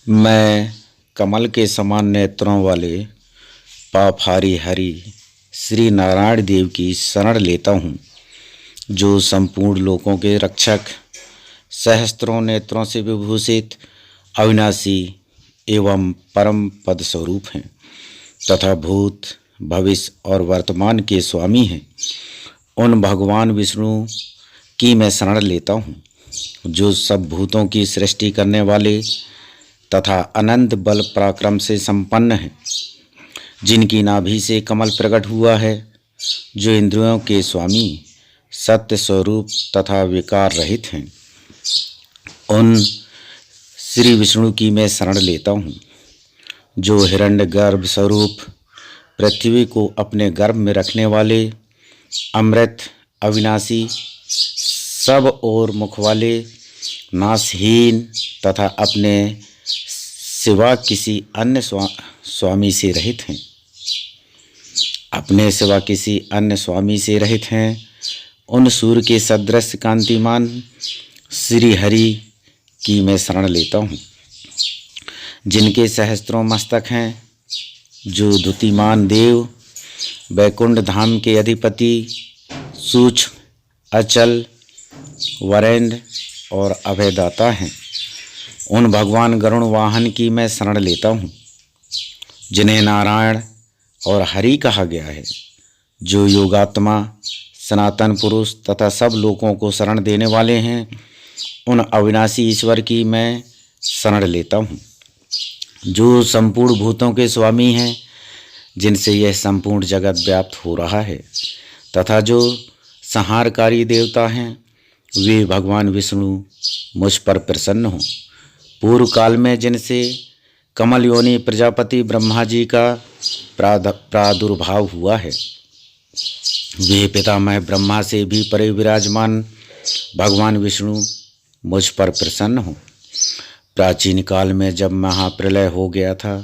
मैं कमल के समान नेत्रों वाले पापहारी हरि श्री नारायण देव की शरण लेता हूँ, जो संपूर्ण लोकों के रक्षक, सहस्त्रों नेत्रों से विभूषित, अविनाशी एवं परम पद स्वरूप हैं तथा भूत, भविष्य और वर्तमान के स्वामी हैं। उन भगवान विष्णु की मैं शरण लेता हूँ, जो सब भूतों की सृष्टि करने वाले तथा अनंत बल पराक्रम से संपन्न है, जिनकी नाभि से कमल प्रकट हुआ है, जो इंद्रियों के स्वामी, सत्य स्वरूप तथा विकार रहित हैं। उन श्री विष्णु की मैं शरण लेता हूँ, जो हिरण्य गर्भ स्वरूप पृथ्वी को अपने गर्भ में रखने वाले, अमृत, अविनाशी, सब और मुख वाले, नाशहीन तथा अपने सिवा किसी अन्य स्वामी से रहित हैं। अपने सिवा किसी अन्य स्वामी से रहित हैं। उन सूर्य के सदृश कांतिमान श्री हरि की मैं शरण लेता हूँ, जिनके सहस्त्रों मस्तक हैं, जो द्युतिमान देव, वैकुंठ धाम के अधिपति, सूक्ष्म, अचल, वरेण्य और अभयदाता हैं। उन भगवान गरुण वाहन की मैं शरण लेता हूँ, जिन्हें नारायण और हरि कहा गया है, जो योगात्मा, सनातन पुरुष तथा सब लोगों को शरण देने वाले हैं। उन अविनाशी ईश्वर की मैं शरण लेता हूँ, जो संपूर्ण भूतों के स्वामी हैं, जिनसे यह संपूर्ण जगत व्याप्त हो रहा है तथा जो संहारकारी देवता हैं, वे भगवान विष्णु मुझ पर प्रसन्न हों। पूर्व काल में जिनसे कमल योनि प्रजापति ब्रह्मा जी का प्रादुर्भाव हुआ है, वे पितामह ब्रह्मा से भी परे विराजमान भगवान विष्णु मुझ पर प्रसन्न हों। प्राचीन काल में जब महाप्रलय हो गया था,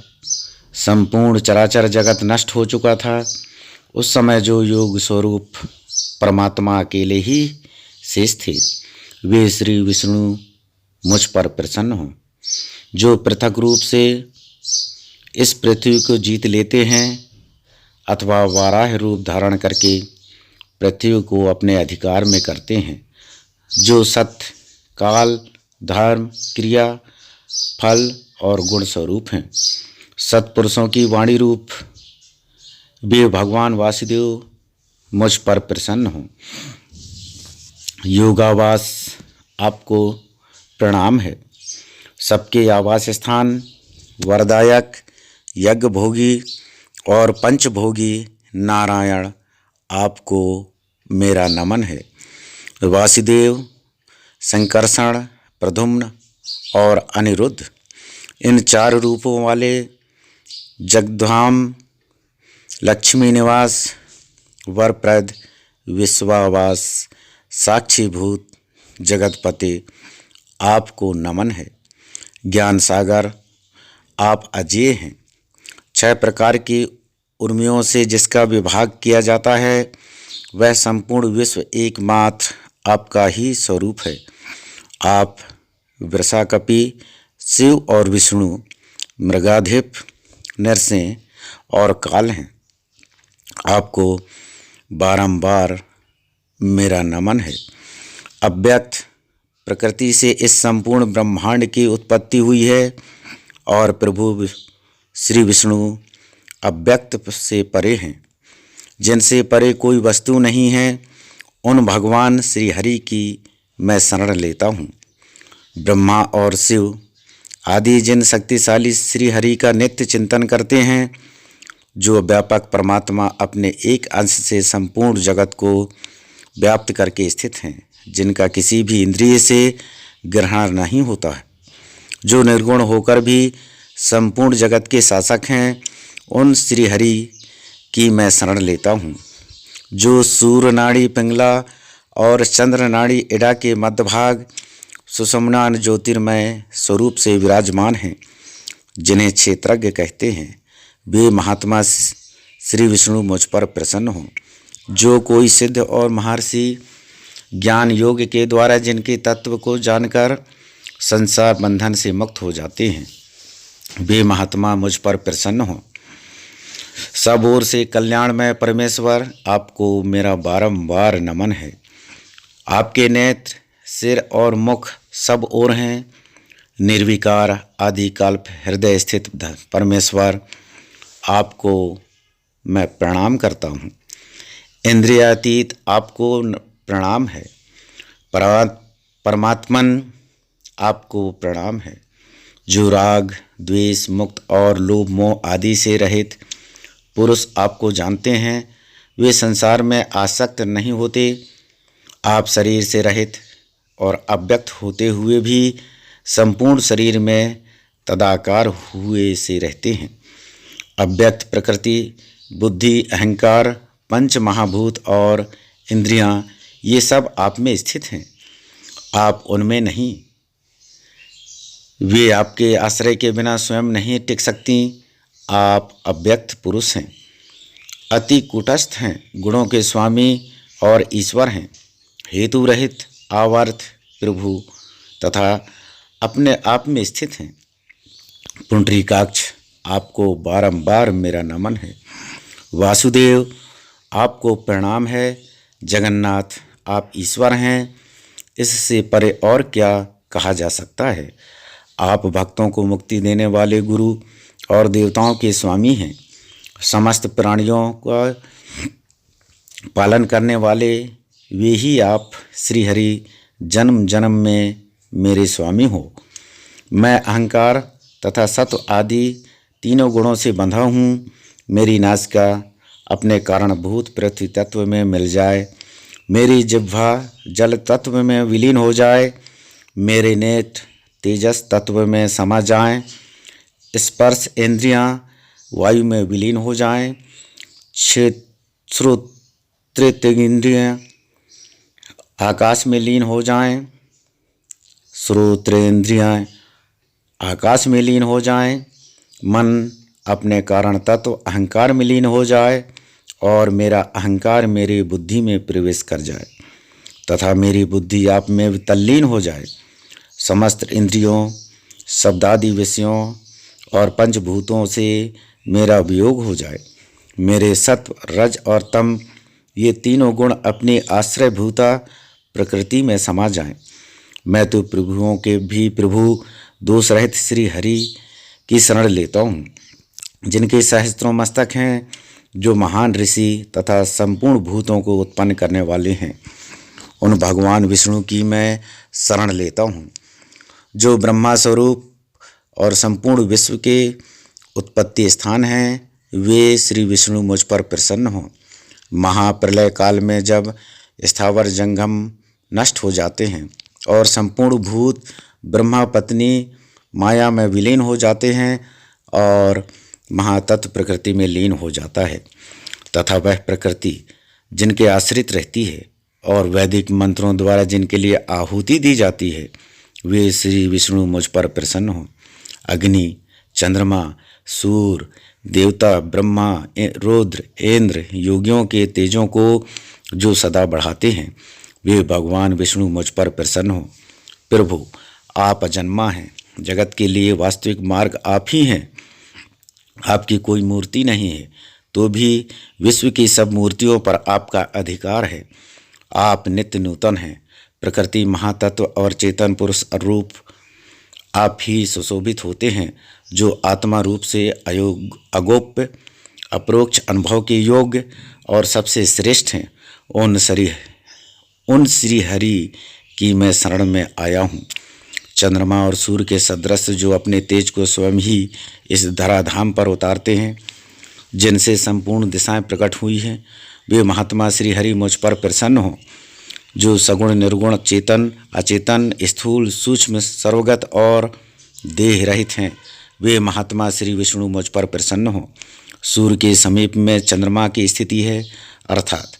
संपूर्ण चराचर जगत नष्ट हो चुका था, उस समय जो योग स्वरूप परमात्मा अकेले ही शेष थे, वे श्री विष्णु मुझ पर प्रसन्न हों, जो पृथक रूप से इस पृथ्वी को जीत लेते हैं अथवा वाराह रूप धारण करके पृथ्वी को अपने अधिकार में करते हैं, जो सत्य, काल, धर्म, क्रिया, फल और गुण स्वरूप हैं। सत्पुरुषों की वाणी रूप वे भगवान वासुदेव मुझ पर प्रसन्न हों। योगावास आपको प्रणाम है। सबके आवास स्थान, वरदायक, यज्ञ भोगी और पंचभोगी नारायण आपको मेरा नमन है। वासुदेव, संकर्षण, प्रद्युम्न और अनिरुद्ध, इन चार रूपों वाले जगधाम, लक्ष्मी निवास, वरप्रद, विश्वावास, साक्षीभूत, जगतपति आपको नमन है। ज्ञान सागर आप अजेय हैं। 6 प्रकार की उर्मियों से जिसका विभाग किया जाता है, वह संपूर्ण विश्व एकमात्र आपका ही स्वरूप है। आप वृषाकपि, शिव और विष्णु, मृगाधिप, नरसिंह और काल हैं। आपको बारंबार मेरा नमन है। अव्यक्त प्रकृति से इस संपूर्ण ब्रह्मांड की उत्पत्ति हुई है और प्रभु श्री विष्णु अव्यक्त से परे हैं, जिनसे परे कोई वस्तु नहीं है। उन भगवान श्री हरि की मैं शरण लेता हूँ। ब्रह्मा और शिव आदि जिन शक्तिशाली श्री हरि का नित्य चिंतन करते हैं, जो व्यापक परमात्मा अपने एक अंश से संपूर्ण जगत को व्याप्त करके स्थित हैं, जिनका किसी भी इंद्रिय से ग्रहण नहीं होता है, जो निर्गुण होकर भी संपूर्ण जगत के शासक हैं, उन श्री हरि की मैं शरण लेता हूँ, जो सूर्य नाड़ी पिंगला और चंद्र नाड़ी इड़ा के मध्य भाग सुषुम्ना ज्योतिर्मय स्वरूप से विराजमान हैं, जिन्हें क्षेत्रज्ञ कहते हैं। वे महात्मा श्री विष्णु मुझ पर प्रसन्न हों। जो कोई सिद्ध और महर्षि ज्ञान योग के द्वारा जिनके तत्व को जानकर संसार बंधन से मुक्त हो जाते हैं, वे महात्मा मुझ पर प्रसन्न हो। सब ओर से कल्याणमय परमेश्वर, आपको मेरा बारंबार नमन है। आपके नेत्र, सिर और मुख सब ओर हैं। निर्विकार आदिकल्प हृदय स्थित परमेश्वर, आपको मैं प्रणाम करता हूँ। इंद्रियातीत आपको प्रणाम है। परमात्मन, आपको प्रणाम है। जो राग द्वेष मुक्त और लोभ मोह आदि से रहित पुरुष आपको जानते हैं, वे संसार में आसक्त नहीं होते। आप शरीर से रहित और अव्यक्त होते हुए भी संपूर्ण शरीर में तदाकार हुए से रहते हैं। अव्यक्त प्रकृति, बुद्धि, अहंकार, पंच महाभूत और इंद्रियां, ये सब आप में स्थित हैं। आप उनमें नहीं। वे आपके आश्रय के बिना स्वयं नहीं टिक सकती। आप अव्यक्त पुरुष हैं, अति कुटस्थ हैं, गुणों के स्वामी और ईश्वर हैं, हेतु रहित, आवर्त, प्रभु तथा अपने आप में स्थित हैं। पुंडरीकाक्ष, आपको बारंबार मेरा नमन है। वासुदेव, आपको प्रणाम है। जगन्नाथ, आप ईश्वर हैं, इससे परे और क्या कहा जा सकता है। आप भक्तों को मुक्ति देने वाले गुरु और देवताओं के स्वामी हैं। समस्त प्राणियों का पालन करने वाले वे ही आप श्री हरि जन्म जन्म में मेरे स्वामी हो। मैं अहंकार तथा सत्व आदि तीनों गुणों से बंधा हूँ। मेरी नासिका अपने कारणभूत पृथ्वी तत्व में मिल जाए, मेरी जिह्वा जल तत्व में विलीन हो जाए, मेरे नेत्र तेजस तत्व में समा जाएं, स्पर्श इंद्रियां वायु में विलीन हो जाएं, श्रोत्रेंद्रियां आकाश में लीन हो जाएं, श्रोत्रेंद्रियां आकाश में लीन हो जाएं, मन अपने कारण तत्व अहंकार में लीन हो जाए और मेरा अहंकार मेरी बुद्धि में प्रवेश कर जाए तथा मेरी बुद्धि आप में तल्लीन हो जाए। समस्त इंद्रियों, शब्दादि विषयों और पंचभूतों से मेरा वियोग हो जाए। मेरे सत्व, रज और तम, ये तीनों गुण अपनी आश्रयभूता प्रकृति में समा जाएं। मैं तो प्रभुओं के भी प्रभु, दोष रहित श्री हरि की शरण लेता हूँ, जिनके सहस्त्रों मस्तक हैं, जो महान ऋषि तथा संपूर्ण भूतों को उत्पन्न करने वाले हैं। उन भगवान विष्णु की मैं शरण लेता हूँ, जो ब्रह्मा स्वरूप और संपूर्ण विश्व के उत्पत्ति स्थान हैं। वे श्री विष्णु मुझ पर प्रसन्न हों। महाप्रलय काल में जब स्थावर जंगम नष्ट हो जाते हैं और संपूर्ण भूत ब्रह्मा पत्नी माया में विलीन हो जाते हैं और महातत्व प्रकृति में लीन हो जाता है तथा वह प्रकृति जिनके आश्रित रहती है और वैदिक मंत्रों द्वारा जिनके लिए आहुति दी जाती है, वे श्री विष्णु मुझ पर प्रसन्न हों। अग्नि, चंद्रमा, सूर्य, देवता, ब्रह्मा, रुद्र, इंद्र, योगियों के तेजों को जो सदा बढ़ाते हैं, वे भगवान विष्णु मुझ पर प्रसन्न हों। प्रभु, आप अजन्मा हैं, जगत के लिए वास्तविक मार्ग आप ही हैं। आपकी कोई मूर्ति नहीं है, तो भी विश्व की सब मूर्तियों पर आपका अधिकार है। आप नित्य नूतन हैं, प्रकृति, महातत्व और चेतन पुरुष रूप आप ही सुशोभित होते हैं, जो आत्मा रूप से अगोप्य, अप्रोक्ष अनुभव के योग्य और सबसे श्रेष्ठ हैं। उन श्री हरि की मैं शरण में आया हूँ। चंद्रमा और सूर्य के सदृश जो अपने तेज को स्वयं ही इस धराधाम पर उतारते हैं, जिनसे संपूर्ण दिशाएं प्रकट हुई हैं, वे महात्मा श्री हरि मुझ पर प्रसन्न हों। जो सगुण, निर्गुण, चेतन, अचेतन, स्थूल, सूक्ष्म, सर्वगत और देह रहित हैं, वे महात्मा श्री विष्णु मुझ पर प्रसन्न हों। सूर्य के समीप में चंद्रमा की स्थिति है, अर्थात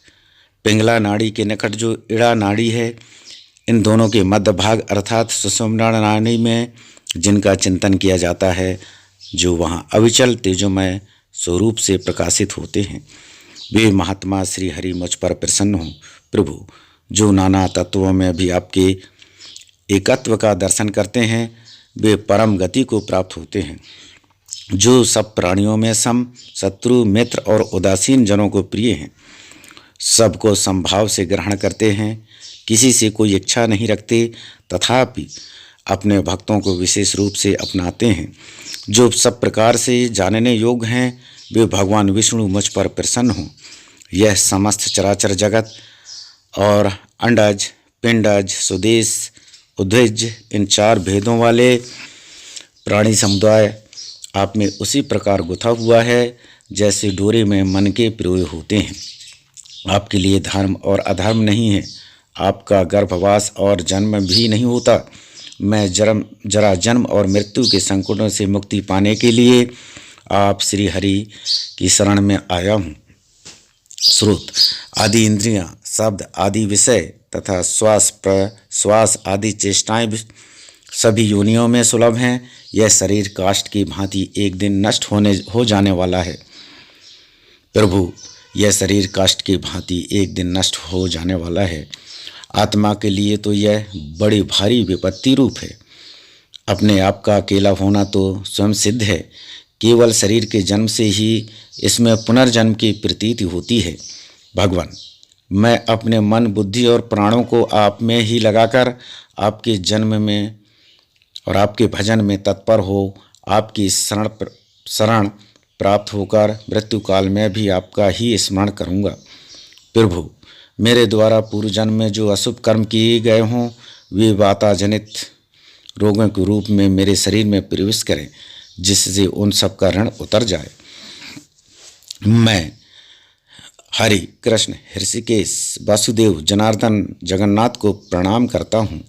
पिंगला नाड़ी के निकट जो इड़ा नाड़ी है, इन दोनों के मध्य भाग अर्थात सुषुम्ना नाड़ी में जिनका चिंतन किया जाता है, जो वहाँ अविचल तेजोमय स्वरूप से प्रकाशित होते हैं, वे महात्मा श्री हरि मुझ पर प्रसन्न हों। प्रभु, जो नाना तत्वों में भी आपके एकत्व का दर्शन करते हैं, वे परम गति को प्राप्त होते हैं। जो सब प्राणियों में सम, शत्रु, मित्र और उदासीन जनों को प्रिय हैं, सबको समभाव से ग्रहण करते हैं, किसी से कोई इच्छा नहीं रखते, तथापि अपने भक्तों को विशेष रूप से अपनाते हैं, जो सब प्रकार से जानने योग्य हैं, वे भगवान विष्णु मुझ पर प्रसन्न हों। यह समस्त चराचर जगत और अंडज, पिंडज, सुदेश, उद्भिज, इन चार भेदों वाले प्राणी समुदाय आप में उसी प्रकार गुथा हुआ है जैसे डोरे में मन के पिरोए होते हैं। आपके लिए धर्म और अधर्म नहीं है, आपका गर्भवास और जन्म भी नहीं होता। मैं जरा जन्म और मृत्यु के संकटों से मुक्ति पाने के लिए आप श्री हरि की शरण में आया हूँ। स्रोत: आदि इंद्रियां, शब्द आदि विषय तथा श्वास प्रश्वास आदि चेष्टाएं सभी योनियों में सुलभ हैं। यह शरीर काष्ठ की भांति एक दिन नष्ट हो जाने वाला है। प्रभु, यह शरीर काष्ठ की भांति एक दिन नष्ट हो जाने वाला है। आत्मा के लिए तो यह बड़ी भारी विपत्ति रूप है। अपने आप का अकेला होना तो स्वयं सिद्ध है। केवल शरीर के जन्म से ही इसमें पुनर्जन्म की प्रतीति होती है। भगवान, मैं अपने मन, बुद्धि और प्राणों को आप में ही लगाकर आपके जन्म में और आपके भजन में तत्पर हो, आपकी शरण प्राप्त होकर मृत्यु काल में भी आपका ही स्मरण करूँगा। प्रभु, मेरे द्वारा पूर्व जन्म में जो अशुभ कर्म किए गए हों, वे वाता जनित रोगों के रूप में मेरे शरीर में प्रवेश करें, जिससे उन सब का ऋण उतर जाए। मैं हरि, कृष्ण, ऋषिकेश, वासुदेव, जनार्दन, जगन्नाथ को प्रणाम करता हूँ।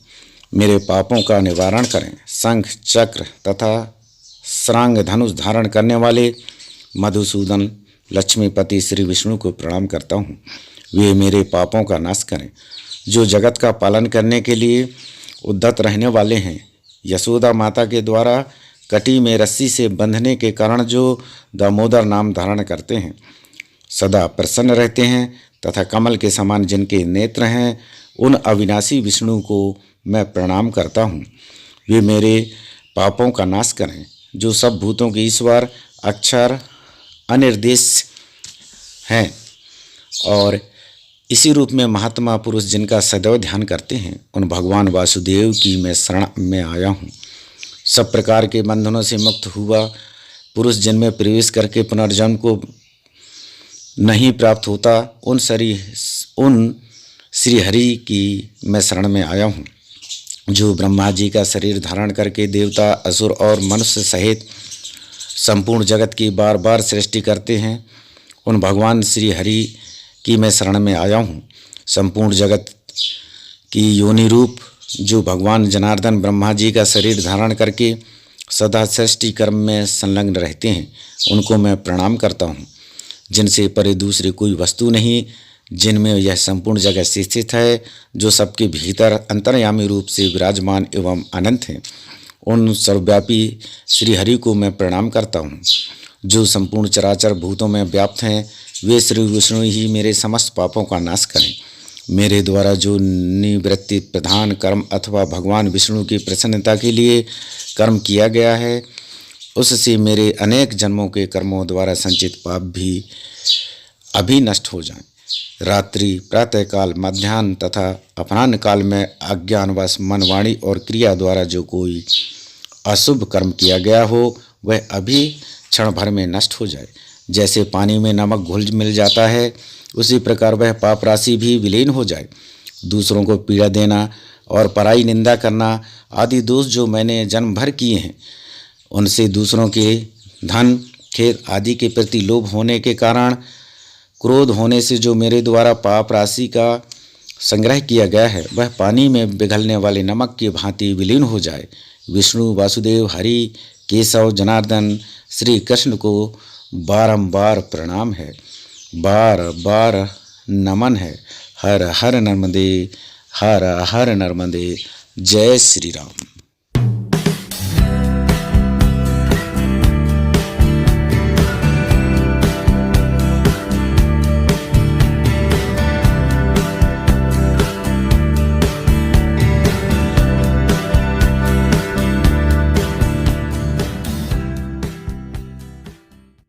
मेरे पापों का निवारण करें। शंख, चक्र तथा श्रांग धनुष धारण करने वाले मधुसूदन, लक्ष्मीपति श्री विष्णु को प्रणाम करता हूँ। वे मेरे पापों का नाश करें। जो जगत का पालन करने के लिए उद्यत रहने वाले हैं, यशोदा माता के द्वारा कटी में रस्सी से बंधने के कारण जो दामोदर नाम धारण करते हैं, सदा प्रसन्न रहते हैं तथा कमल के समान जिनके नेत्र हैं, उन अविनाशी विष्णु को मैं प्रणाम करता हूँ। वे मेरे पापों का नाश करें। जो सब भूतों के ईश्वर, अक्षर, अनिर्देश हैं और इसी रूप में महात्मा पुरुष जिनका सदैव ध्यान करते हैं, उन भगवान वासुदेव की मैं शरण में आया हूँ। सब प्रकार के बंधनों से मुक्त हुआ पुरुष जिनमें प्रवेश करके पुनर्जन्म को नहीं प्राप्त होता, उन श्री हरि की मैं शरण में आया हूँ। जो ब्रह्मा जी का शरीर धारण करके देवता, असुर और मनुष्य सहित संपूर्ण जगत की बार बार सृष्टि करते हैं, उन भगवान श्री हरि की मैं शरण में आया हूँ। संपूर्ण जगत की योनि रूप जो भगवान जनार्दन ब्रह्मा जी का शरीर धारण करके सदा सृष्टि कर्म में संलग्न रहते हैं, उनको मैं प्रणाम करता हूँ। जिनसे परे दूसरी कोई वस्तु नहीं, जिनमें यह संपूर्ण जगत स्थित है, जो सबके भीतर अंतर्यामी रूप से विराजमान एवं अनंत हैं, उन सर्वव्यापी श्री हरि को मैं प्रणाम करता हूँ। जो संपूर्ण चराचर भूतों में व्याप्त हैं, वे श्री विष्णु ही मेरे समस्त पापों का नाश करें। मेरे द्वारा जो निवृत्ति प्रधान कर्म अथवा भगवान विष्णु की प्रसन्नता के लिए कर्म किया गया है, उससे मेरे अनेक जन्मों के कर्मों द्वारा संचित पाप भी अभी नष्ट हो जाएं। रात्रि, प्रातःकाल, मध्याह्न तथा अपराह्न काल में अज्ञानवश मन, वाणी और क्रिया द्वारा जो कोई अशुभ कर्म किया गया हो, वह अभी क्षण भर में नष्ट हो जाए। जैसे पानी में नमक घुल मिल जाता है, उसी प्रकार वह पाप राशि भी विलीन हो जाए। दूसरों को पीड़ा देना और पराई निंदा करना आदि दोष जो मैंने जन्म भर किए हैं, उनसे दूसरों के धन, खेत आदि के प्रति लोभ होने के कारण, क्रोध होने से जो मेरे द्वारा पाप राशि का संग्रह किया गया है, वह पानी में पिघलने वाले नमक की भांति विलीन हो जाए। विष्णु, वासुदेव, हरि, केशव, जनार्दन, श्री कृष्ण को बारंबार प्रणाम है, बार बार नमन है। हर हर नर्मदे, हर हर नर्मदे। जय श्री राम।